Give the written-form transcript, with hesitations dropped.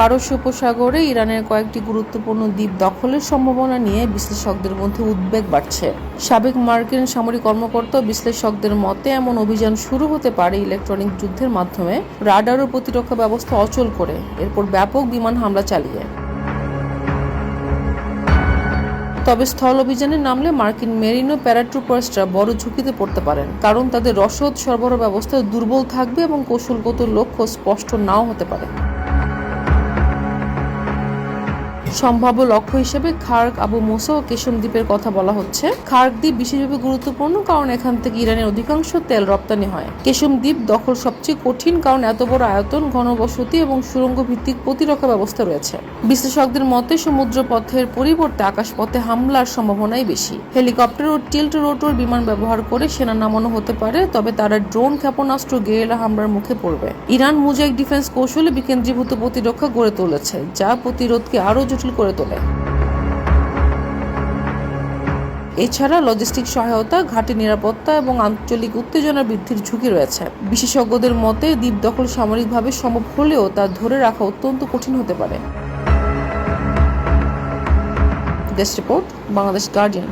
পারস্য উপসাগরে ইরানের কয়েকটি গুরুত্বপূর্ণ দ্বীপ দখলের সম্ভাবনা নিয়ে বিশ্লেষকদের মধ্যে উদ্বেগ বাড়ছে। সাবেক মার্কিন সামরিক কর্মকর্তা ও বিশ্লেষকদের মতে এমন অভিযান শুরু হতে পারে ইলেকট্রনিক যুদ্ধের মাধ্যমে, রাডার ও প্রতিরক্ষা ব্যবস্থা অচল করে এরপর ব্যাপক বিমান হামলা চালিয়ে। তবে স্থল অভিযানে নামলে মার্কিন মেরিন ও প্যারাট্রুপার্সরা বড় ঝুঁকিতে পড়তে পারেন, কারণ তাদের রসদ সরবরাহ ব্যবস্থা দুর্বল থাকবে এবং কৌশলগত লক্ষ্য স্পষ্ট নাও হতে পারে। সম্ভাব্য লক্ষ্য হিসেবে খার্ক, আবু মুসা ও কেশম দ্বীপের কথা বলা হচ্ছে। খার্ক দ্বীপ বিশেষভাবে গুরুত্বপূর্ণ কারণ এখান থেকে ইরানের অধিকাংশ তেল রপ্তানি হয়। কেশম দ্বীপ দখল সবচেয়ে কঠিন কারণ এত বড় আয়তন, ঘনবসতি এবং সুড়ঙ্গ ভিত্তিক প্রতিরক্ষা ব্যবস্থা রয়েছে। বিশ্লেষকদের মতে সমুদ্র পথের পরিবর্তে আকাশপথে হামলার সম্ভাবনাই বেশি। হেলিকপ্টার ও টিল্ট রোটর বিমান ব্যবহার করে সেনা নামানো হতে পারে, তবে তারা ড্রোন, ক্ষেপণাস্ত্র, গেরিলা হামলার মুখে পড়বে। ইরান মোজাইক ডিফেন্স কৌশলে বিকেন্দ্রীভূত প্রতিরক্ষা গড়ে তুলেছে, যা প্রতিরোধকে আরও জটিল করে তোলে। এছাড়া লজিস্টিক সহায়তা, ঘাঁটি নিরাপত্তা এবং আঞ্চলিক উত্তেজনা বৃদ্ধির ঝুঁকি রয়েছে। বিশেষজ্ঞদের মতে দ্বীপ দখল সামরিকভাবে সম্ভব হলেও তা ধরে রাখা অত্যন্ত কঠিন হতে পারে। Desk report, Bangladesh guardian.